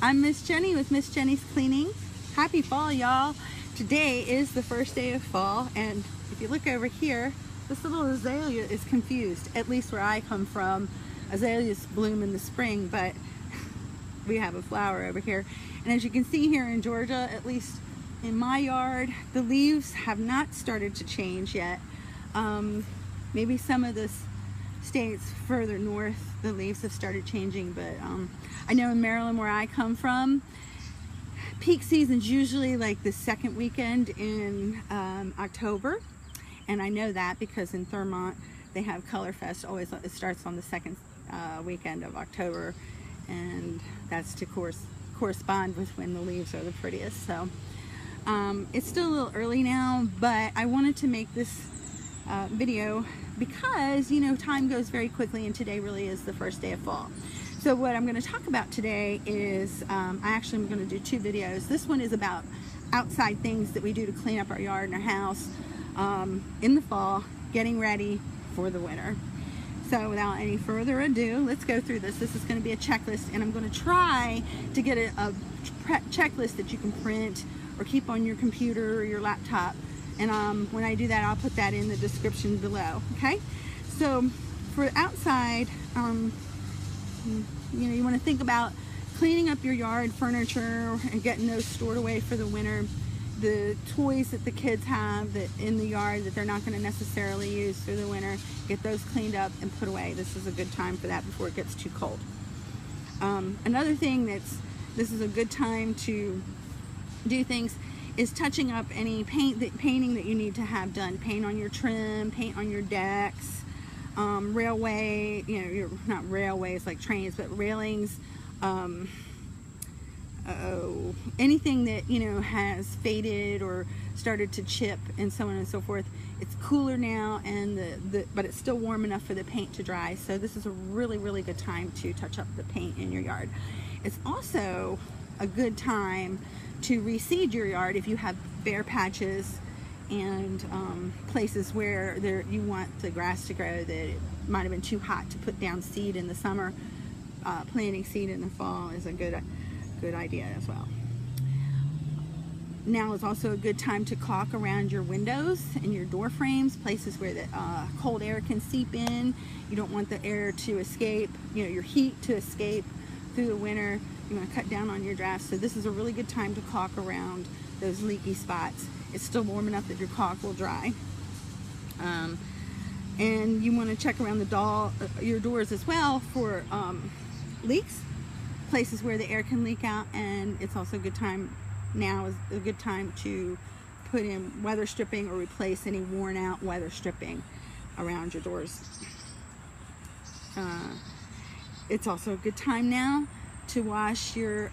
I'm Miss Jenny with Miss Jenny's Cleaning. Happy fall, y'all. Today is the first day of fall, and if you look over here, this little azalea is confused, at least where I come from. Azaleas bloom in the spring, but we have a flower over here. And as you can see here in Georgia, at least in my yard, the leaves have not started to change yet. Maybe some of the states further north, the leaves have started changing, but I know in Maryland, where I come from, peak season's usually like the second weekend in October, and I know that because in Thurmont they have Color Fest. Always, it starts on the second weekend of October, and that's to correspond with when the leaves are the prettiest. So it's still a little early now, but I wanted to make this video because, you know, time goes very quickly, and today really is the first day of fall. So what I'm going to talk about today is, I actually am going to do two videos. This one is about outside things that we do to clean up our yard and our house in the fall, getting ready for the winter. So without any further ado, let's go through this. This is going to be a checklist, and I'm going to try to get a checklist that you can print or keep on your computer or your laptop. And when I do that, I'll put that in the description below. Okay? So for outside, you know, you want to think about cleaning up your yard furniture and getting those stored away for the winter. The toys that the kids have that in the yard that they're not going to necessarily use through the winter, get those cleaned up and put away. This is a good time for that before it gets too cold. Another thing this is a good time to do things is touching up any painting that you need to have done. Paint on your trim, paint on your decks, railway, you know, not railways like trains, but railings, anything that, you know, has faded or started to chip and so on and so forth. It's cooler now, and but it's still warm enough for the paint to dry. So this is a really good time to touch up the paint in your yard. It's also a good time to reseed your yard if you have bare patches and places where you want the grass to grow that it might have been too hot to put down seed in the summer. Planting seed in the fall is a good idea as well. Now is also a good time to caulk around your windows and your door frames, places where the cold air can seep in. You don't want the air to escape, you know, your heat to escape through the winter. You want to cut down on your drafts. So this is a really good time to caulk around those leaky spots. It's still warm enough that your caulk will dry. And you want to check around your doors as well for leaks, places where the air can leak out. And it's also a good time, now is a good time to put in weather stripping or replace any worn out weather stripping around your doors. It's also a good time now to wash the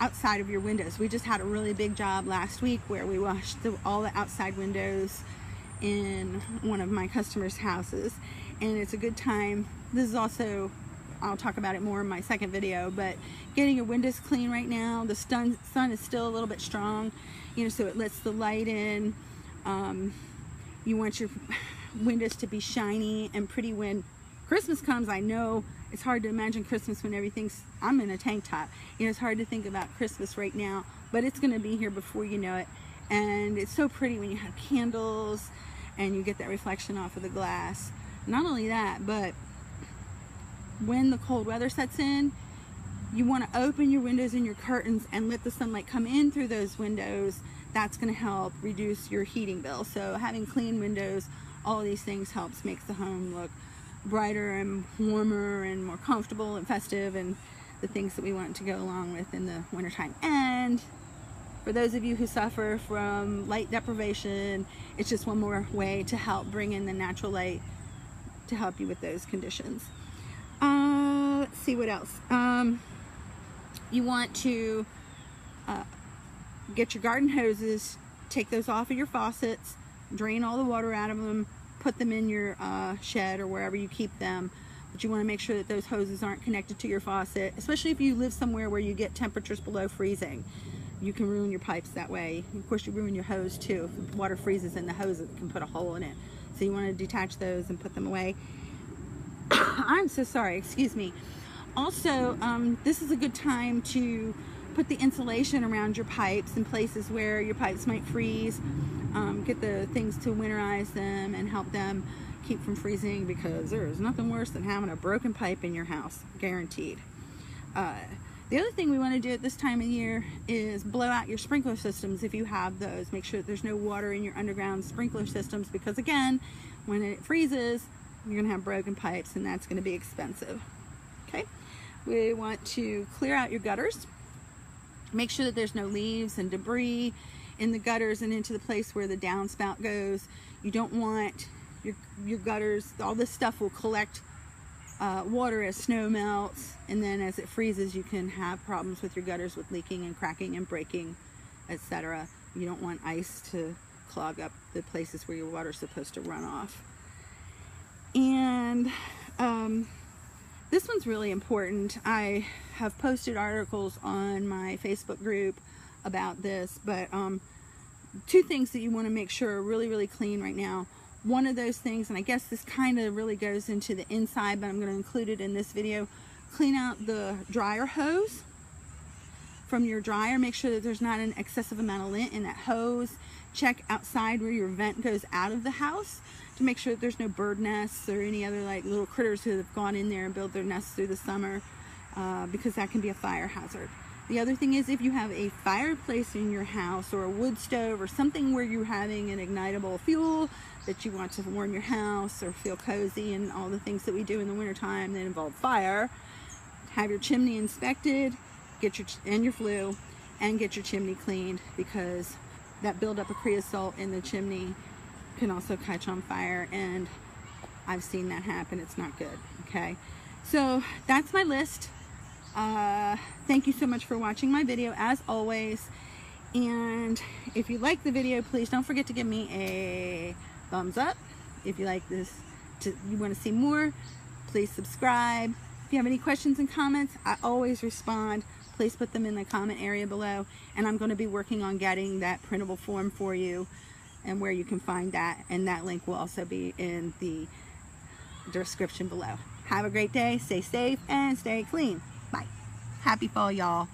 outside of your windows. We just had a really big job last week where we washed all the outside windows in one of my customers' houses, and it's a good time. This is also, I'll talk about it more in my second video, but getting your windows clean right now. The sun is still a little bit strong, you know, so it lets the light in. You want your windows to be shiny and pretty when Christmas comes. I know it's hard to imagine Christmas when I'm in a tank top. You know, it's hard to think about Christmas right now, but it's going to be here before you know it. And it's so pretty when you have candles and you get that reflection off of the glass. Not only that, but when the cold weather sets in, you want to open your windows and your curtains and let the sunlight come in through those windows. That's going to help reduce your heating bill. So having clean windows, all of these things makes the home look brighter and warmer and more comfortable and festive, and the things that we want to go along with in the wintertime. And for those of you who suffer from light deprivation, it's just one more way to help bring in the natural light to help you with those conditions. Let's see what else. You want to get your garden hoses, take those off of your faucets, drain all the water out of them, put them in your shed or wherever you keep them. But you want to make sure that those hoses aren't connected to your faucet, especially if you live somewhere where you get temperatures below freezing. You can ruin your pipes that way. Of course, you ruin your hose too. If water freezes in the hose, it can put a hole in it. So you want to detach those and put them away. I'm so sorry, excuse me. Also, this is a good time to put the insulation around your pipes in places where your pipes might freeze. Get the things to winterize them and help them keep from freezing, because there is nothing worse than having a broken pipe in your house, guaranteed. The other thing we want to do at this time of year is blow out your sprinkler systems if you have those. Make sure that there's no water in your underground sprinkler systems, because again, when it freezes, you're going to have broken pipes and that's going to be expensive. Okay, we want to clear out your gutters. Make sure that there's no leaves and debris in the gutters and into the place where the downspout goes. You don't want your gutters, all this stuff will collect water as snow melts, and then as it freezes you can have problems with your gutters with leaking and cracking and breaking, etc. You don't want ice to clog up the places where your water is supposed to run off. And this one's really important. I have posted articles on my Facebook group about this, but two things that you want to make sure are really, really clean right now. One of those things, and I guess this kind of really goes into the inside, but I'm going to include it in this video. Clean out the dryer hose from your dryer. Make sure that there's not an excessive amount of lint in that hose. Check outside where your vent goes out of the house to make sure that there's no bird nests or any other like little critters who have gone in there and built their nests through the summer, because that can be a fire hazard. The other thing is, if you have a fireplace in your house or a wood stove or something where you're having an ignitable fuel that you want to warm your house or feel cozy and all the things that we do in the wintertime that involve fire, have your chimney inspected, get your flue, and get your chimney cleaned, because that buildup of creosote in the chimney can also catch on fire, and I've seen that happen. It's not good. Okay, so that's my list. Thank you so much for watching my video, as always, and if you like the video, please don't forget to give me a thumbs up. If you like this, you want to see more, please subscribe. If you have any questions and comments, I always respond. Please put them in the comment area below, and I'm going to be working on getting that printable form for you and where you can find that, and that link will also be in the description below. Have a great day, stay safe, and stay clean. Bye. Happy fall, y'all.